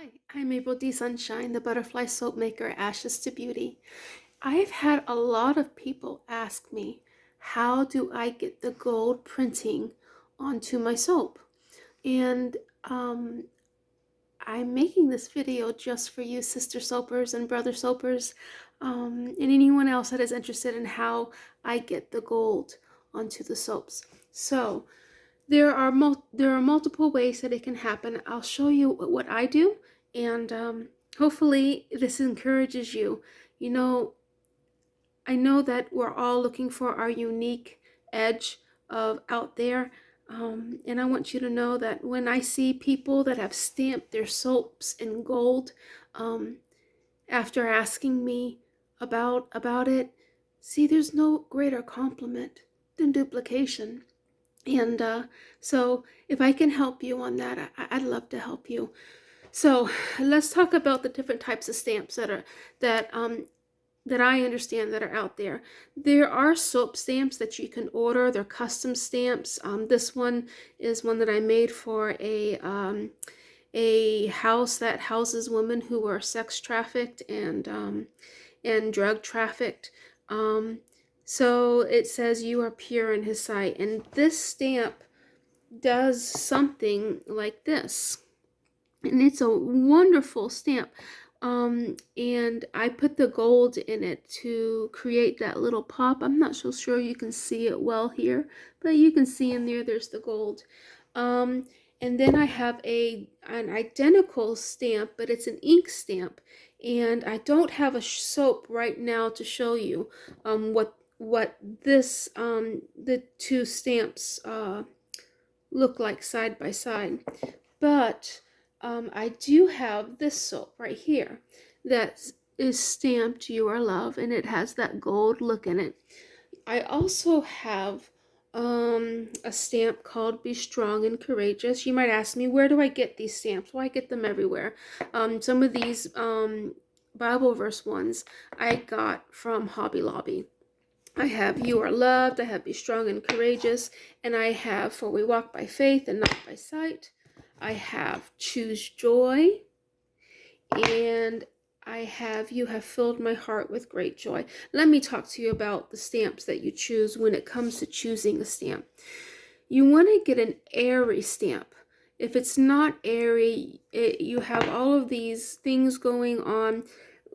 Hi, I'm April D. Sunshine, the butterfly soap maker Ashes to Beauty. I've had a lot of people ask me, how do I get the gold printing onto my soap? And um, I'm making this video just for you sister soapers and brother soapers, and anyone else that is interested in how I get the gold onto the soaps. So there are multiple ways that it can happen. I'll show you what I do, and hopefully this encourages you. You know, I know that we're all looking for our unique edge of out there. And I want you to know that when I see people that have stamped their soaps in gold, um, after asking me about it, see, there's no greater compliment than duplication. And so if I can help you on that, I'd love to help you. So let's talk about the different types of stamps that that I understand that are out there. There are soap stamps that you can order. They're custom stamps. This one is one that I made for a house that houses women who are sex trafficked and drug trafficked. Um, so it says you are pure in his sight. And this stamp does something like this. And it's a wonderful stamp. And I put the gold in it to create that little pop. I'm not so sure you can see it well here, but you can see in there's the gold. Um, and then I have an identical stamp, but it's an ink stamp. And I don't have a soap right now to show you what this the two stamps look like side by side. But I do have this soap right here that is stamped You Are Love, and it has that gold look in it. I also have a stamp called Be Strong and Courageous. You might ask me, where do I get these stamps? Well, I get them everywhere. Some of these Bible verse ones I got from Hobby Lobby. I have You Are Loved, I have Be Strong and Courageous, and I have For We Walk by Faith and Not by Sight. I have Choose Joy, and I have You Have Filled My Heart with Great Joy. Let me talk to you about the stamps that you choose when it comes to choosing a stamp. You want to get an airy stamp. If it's not airy, you have all of these things going on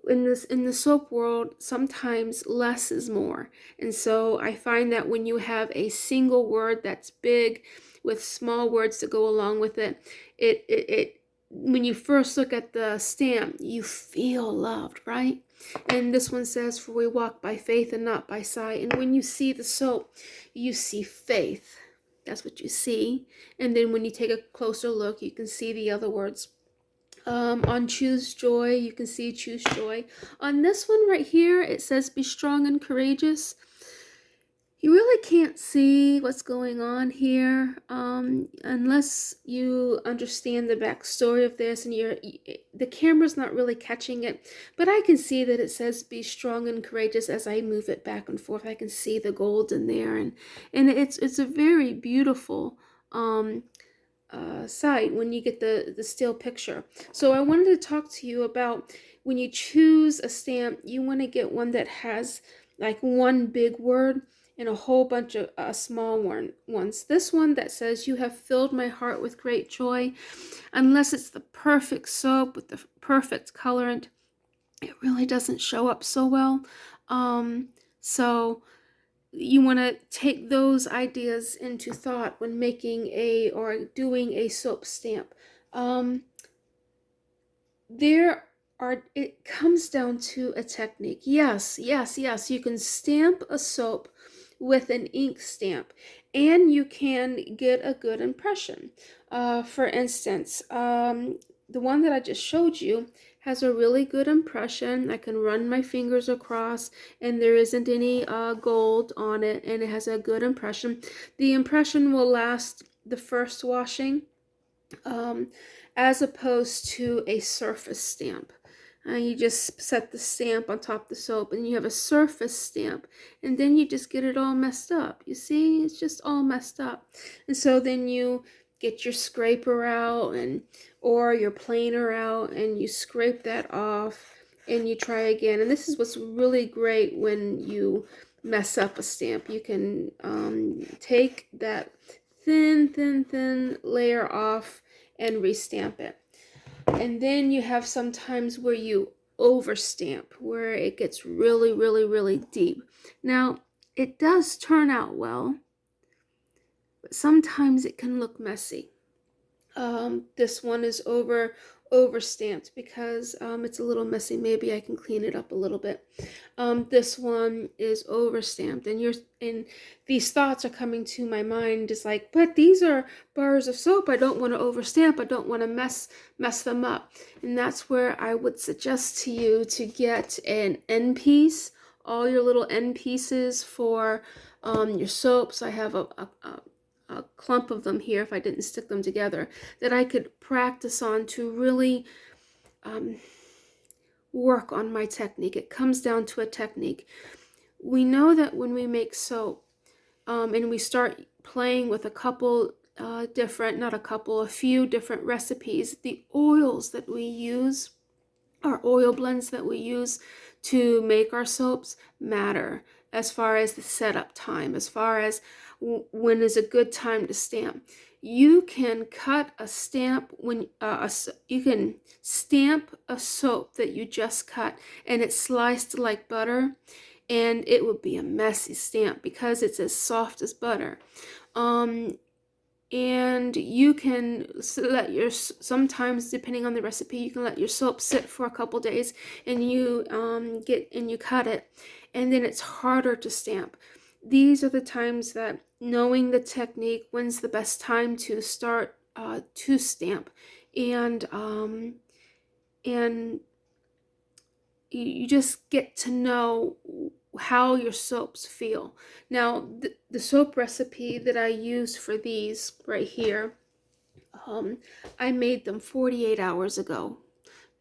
in the soap world. Sometimes less is more, and so I find that when you have a single word that's big with small words to go along with it, it when you first look at the stamp, you feel loved, right? And this one says, For we walk by faith and not by sight. And when you see the soap, you see faith. That's what you see. And then when you take a closer look, you can see the other words. On Choose Joy, you can see Choose Joy. On this one right here, it says Be Strong and Courageous. You really can't see what's going on here unless you understand the backstory of this, and the camera's not really catching it. But I can see that it says Be Strong and Courageous as I move it back and forth. I can see the gold in there, and it's a very beautiful sight when you get the still picture. So I wanted to talk to you about when you choose a stamp, you want to get one that has like one big word and a whole bunch of small ones. This one that says You Have Filled My Heart with Great Joy, unless it's the perfect soap with the perfect colorant, it really doesn't show up so well. So you want to take those ideas into thought when making or doing a soap stamp. There it comes down to a technique. Yes, you can stamp a soap with an ink stamp, and you can get a good impression. For instance, the one that I just showed you has a really good impression. I can run my fingers across, and there isn't any gold on it, and it has a good impression. The impression will last the first washing, um, as opposed to a surface stamp. You just set the stamp on top of the soap, and you have a surface stamp, and then you just get it all messed up. You see, it's just all messed up. And so then you get your scraper out and or your planer out, and you scrape that off and you try again. And this is what's really great when you mess up a stamp. You can take that thin layer off and restamp it. And then you have some times where you overstamp, where it gets really deep. Now, it does turn out well, but sometimes it can look messy. This one is over stamped because it's a little messy. Maybe I can clean it up a little bit. This one is over stamped, and these thoughts are coming to my mind. Is like, but these are bars of soap. I don't want to overstamp. I don't want to mess them up. And that's where I would suggest to you to get an end piece. All your little end pieces for your soaps. I have a clump of them here if I didn't stick them together that I could practice on to really work on my technique. It comes down to a technique. We know that when we make soap and we start playing with a few different recipes, the oils that we use, our oil blends that we use to make our soaps matter as far as the setup time, as far as when is a good time to stamp. You can cut a stamp when you can stamp a soap that you just cut and it's sliced like butter, and it would be a messy stamp because it's as soft as butter. And you can let your, sometimes depending on the recipe, you can let your soap sit for a couple days, and you cut it, and then it's harder to stamp. These are the times that knowing the technique, when's the best time to start to stamp, and you just get to know how your soaps feel. Now, the soap recipe that I use for these right here, I made them 48 hours ago.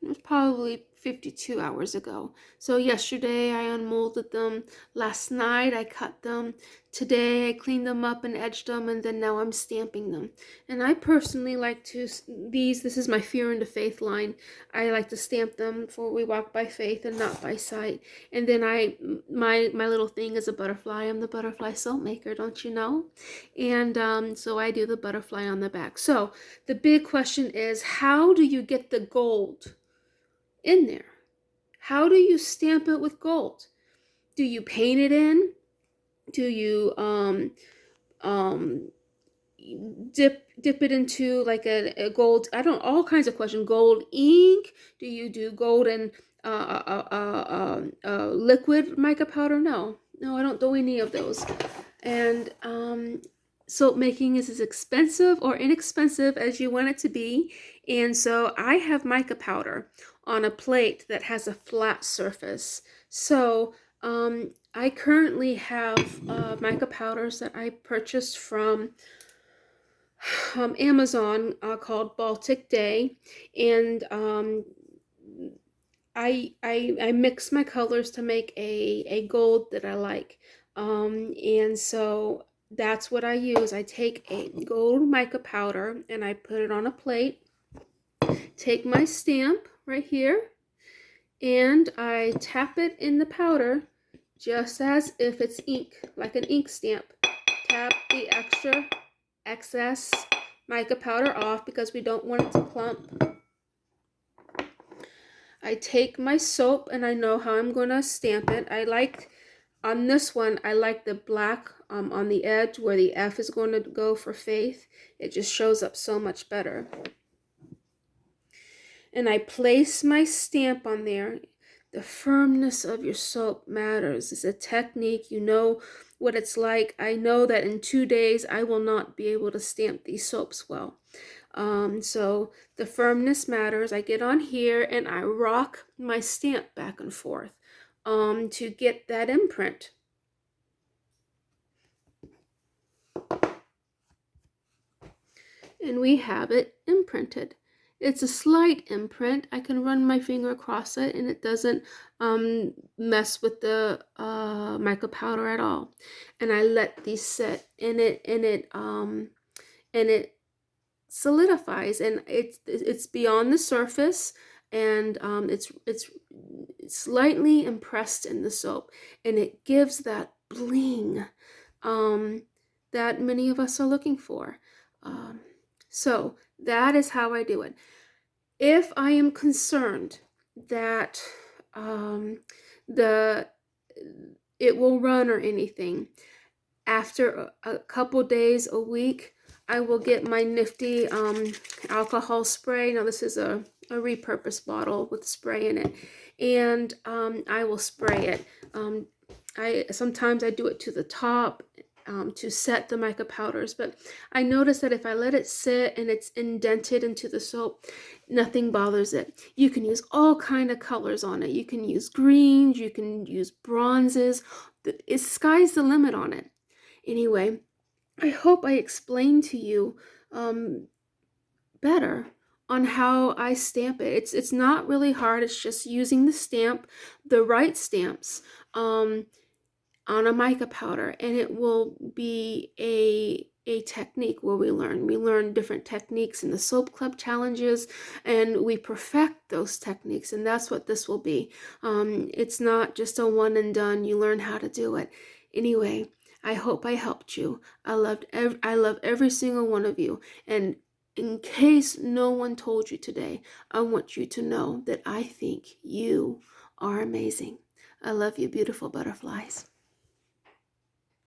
It was probably 52 hours ago. So yesterday I unmolded them. Last night I cut them. Today I cleaned them up and edged them, and then now I'm stamping them. And I personally like to, this is my Fear into Faith line. I like to stamp them for we walk by faith and not by sight. And then my little thing is a butterfly. I'm the butterfly soap maker, don't you know? And so I do the butterfly on the back. So the big question is, how do you get the gold in there? How do you stamp it with gold? Do you paint it in? Do you dip it into like a gold? I don't, all kinds of questions. Gold ink? Do you do gold and liquid mica powder? No, I don't do any of those. And soap making is as expensive or inexpensive as you want it to be. And so I have mica powder on a plate that has a flat surface. So I currently have mica powders that I purchased from Amazon called Baltic Day, and I mix my colors to make a gold that I like, and so that's what I use. I take a gold mica powder and I put it on a plate, take my stamp right here, and I tap it in the powder just as if it's ink, like an ink stamp. Tap the excess mica powder off because we don't want it to clump. I take my soap and I know how I'm going to stamp it. On this one, I like the black on the edge where the F is going to go for faith. It just shows up so much better. And I place my stamp on there. The firmness of your soap matters. It's a technique. You know what it's like. I know that in 2 days I will not be able to stamp these soaps well. So the firmness matters. I get on here and I rock my stamp back and forth to get that imprint. And we have it imprinted. It's a slight imprint. I can run my finger across it and it doesn't mess with the mica powder at all. And I let these sit, and it solidifies, and it's beyond the surface, and it's slightly impressed in the soap, and it gives that bling um, that many of us are looking for. Um, so that is how I do it. If I am concerned that um, the it will run or anything, after a couple days, a week, I will get my nifty alcohol spray. Now this is a repurposed bottle with spray in it, and I will spray it. Sometimes I do it to the top to set the mica powders, but I notice that if I let it sit and it's indented into the soap, nothing bothers it. You can use all kind of colors on it. You can use greens, you can use bronzes. It's sky's the limit on it. Anyway, I hope I explained to you better on how I stamp it. It's not really hard. It's just using the right stamps, on a mica powder, and it will be a technique where we learn different techniques in the soap club challenges, and we perfect those techniques, and that's what this will be. It's not just a one and done. You learn how to do it. Anyway, I hope I helped you. I love every single one of you, and in case no one told you today, I want you to know that I think you are amazing. I love you, beautiful butterflies.